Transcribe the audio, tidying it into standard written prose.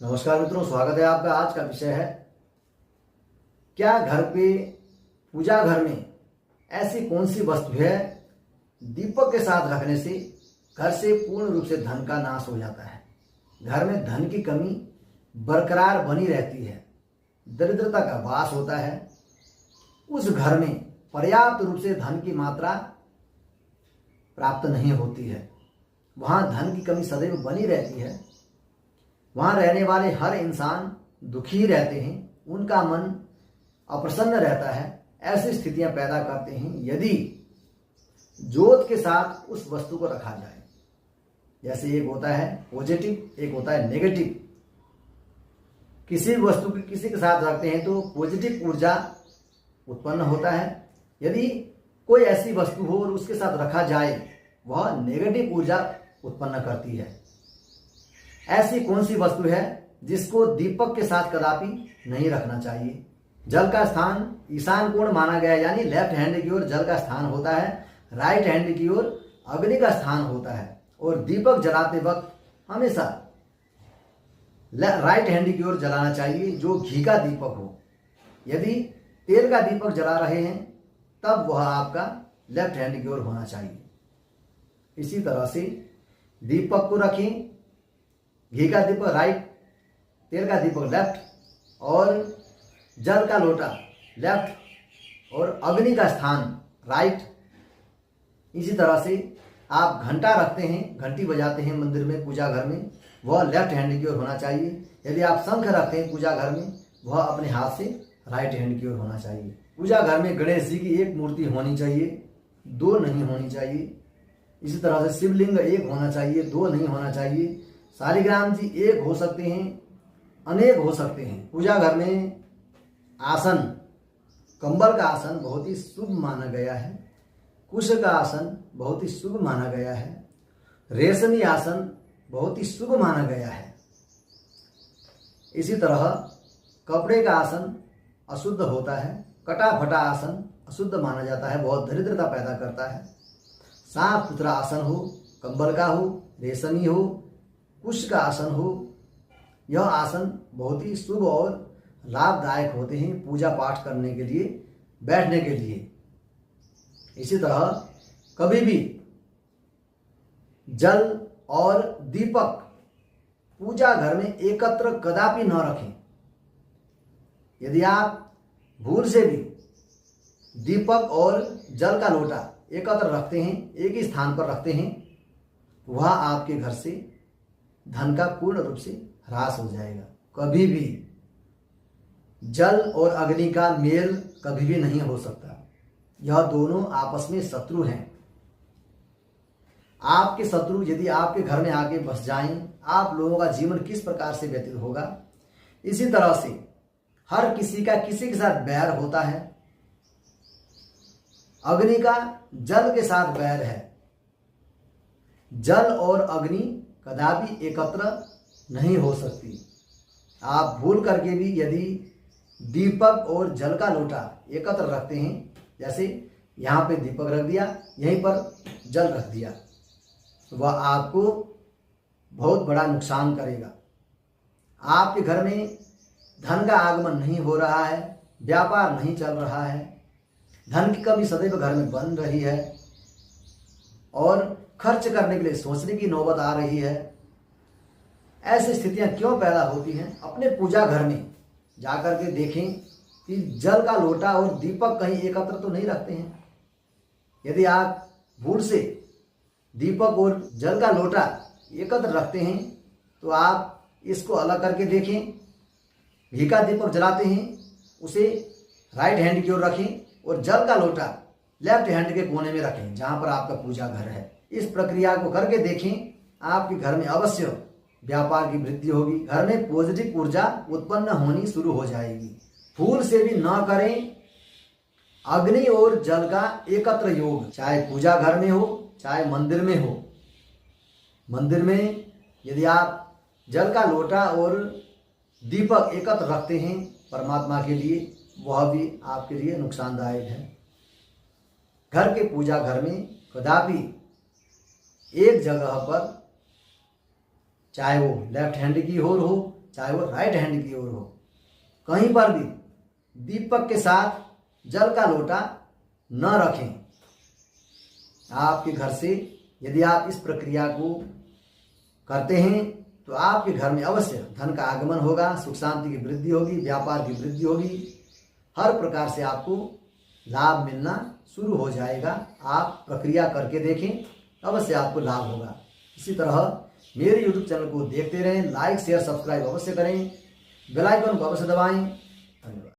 नमस्कार मित्रों, स्वागत है आपका। आज का विषय है, क्या घर पे पूजा घर में ऐसी कौन सी वस्तु है दीपक के साथ रखने से घर से पूर्ण रूप से धन का नाश हो जाता है, घर में धन की कमी बरकरार बनी रहती है, दरिद्रता का वास होता है, उस घर में पर्याप्त रूप से धन की मात्रा प्राप्त नहीं होती है, वहां धन की कमी सदैव बनी रहती है, वहां रहने वाले हर इंसान दुखी रहते हैं, उनका मन अप्रसन्न रहता है। ऐसी स्थितियां पैदा करते हैं यदि जोत के साथ उस वस्तु को रखा जाए। जैसे एक होता है पॉजिटिव, एक होता है नेगेटिव। किसी वस्तु को किसी के साथ रखते हैं तो पॉजिटिव ऊर्जा उत्पन्न होता है, यदि कोई ऐसी वस्तु हो और उसके साथ रखा जाए वह नेगेटिव ऊर्जा उत्पन्न करती है। ऐसी कौन सी वस्तु है जिसको दीपक के साथ कदापि नहीं रखना चाहिए? जल का स्थान ईशान कोण माना गया है, यानी लेफ्ट हैंड की ओर जल का स्थान होता है, राइट हैंड की ओर अग्नि का स्थान होता है। और दीपक जलाते वक्त हमेशा राइट हैंड की ओर जलाना चाहिए, जो घी का दीपक हो। यदि तेल का दीपक जला रहे हैं तब वह आपका लेफ्ट हैंड की ओर होना चाहिए। इसी तरह से दीपक को रखें, घी का दीपक राइट, तेल का दीपक लेफ्ट, और जल का लोटा लेफ्ट और अग्नि का स्थान राइट। इसी तरह से आप घंटा रखते हैं, घंटी बजाते हैं मंदिर में, पूजा घर में, वह लेफ्ट हैंड की ओर होना चाहिए। यदि आप शंख रखते हैं पूजा घर में, वह अपने हाथ से राइट हैंड की ओर होना चाहिए। पूजा घर में गणेश जी की एक मूर्ति होनी चाहिए, दो नहीं होनी चाहिए। इसी तरह से शिवलिंग एक होना चाहिए, दो नहीं होना चाहिए। शालिग्राम जी एक हो सकते हैं, अनेक हो सकते हैं। पूजा घर में आसन, कंबल का आसन बहुत ही शुभ माना गया है, कुश का आसन बहुत ही शुभ माना गया है, रेशमी आसन बहुत ही शुभ माना गया है। इसी तरह कपड़े का आसन अशुद्ध होता है, कटा फटा आसन अशुद्ध माना जाता है, बहुत दरिद्रता पैदा करता है। साफ सुथरा आसन हो, कंबल का हो, रेशमी हो, कुश का आसन हो, यह आसन बहुत ही शुभ और लाभदायक होते हैं पूजा पाठ करने के लिए, बैठने के लिए। इसी तरह कभी भी जल और दीपक पूजा घर में एकत्र कदापि न रखें। यदि आप भूल से भी दीपक और जल का लोटा एकत्र रखते हैं, एक ही स्थान पर रखते हैं, वह आपके घर से धन का पूर्ण रूप से ह्रास हो जाएगा। कभी भी जल और अग्नि का मेल कभी भी नहीं हो सकता, यह दोनों आपस में शत्रु हैं। आपके शत्रु यदि आपके घर में आके बस जाएं, आप लोगों का जीवन किस प्रकार से व्यतीत होगा। इसी तरह से हर किसी का किसी के साथ बैर होता है। अग्नि का जल के साथ बैर है। जल और अग्नि कदापि एकत्र नहीं हो सकती। आप भूल करके भी यदि दीपक और जल का लोटा एकत्र रखते हैं, जैसे यहाँ पे दीपक रख दिया, यहीं पर जल रख दिया, तो वह आपको बहुत बड़ा नुकसान करेगा। आपके घर में धन का आगमन नहीं हो रहा है, व्यापार नहीं चल रहा है, धन की कमी सदैव घर में बन रही है और खर्च करने के लिए सोचने की नौबत आ रही है। ऐसी स्थितियां क्यों पैदा होती हैं? अपने पूजा घर में जाकर के देखें कि जल का लोटा और दीपक कहीं एकत्र तो नहीं रखते हैं। यदि आप भूल से दीपक और जल का लोटा एकत्र रखते हैं तो आप इसको अलग करके देखें। घी का दीपक जलाते हैं, उसे राइट हैंड की ओर रखें और जल का लोटा लेफ्ट हैंड के कोने में रखें, जहां पर आपका पूजा घर है। इस प्रक्रिया को करके देखें, आपके घर में अवश्य व्यापार की वृद्धि होगी, घर में पॉजिटिव ऊर्जा उत्पन्न होनी शुरू हो जाएगी। फूल से भी न करें अग्नि और जल का एकत्र योग, चाहे पूजा घर में हो चाहे मंदिर में हो। मंदिर में यदि आप जल का लोटा और दीपक एकत्र रखते हैं परमात्मा के लिए, वह भी आपके लिए नुकसानदायक है। घर के पूजा घर में कदापि एक जगह पर, चाहे वो लेफ्ट हैंड की ओर हो चाहे वो राइट हैंड की ओर हो, कहीं पर भी दीपक के साथ जल का लोटा न रखें। आपके घर से यदि आप इस प्रक्रिया को करते हैं तो आपके घर में अवश्य धन का आगमन होगा, सुख शांति की वृद्धि होगी, व्यापार की वृद्धि होगी, हर प्रकार से आपको लाभ मिलना शुरू हो जाएगा। आप प्रक्रिया करके देखें, अवश्य आपको लाभ होगा। इसी तरह मेरे YouTube चैनल को देखते रहें, लाइक शेयर सब्सक्राइब अवश्य करें, बेल आइकन को अवश्य दबाएं। धन्यवाद।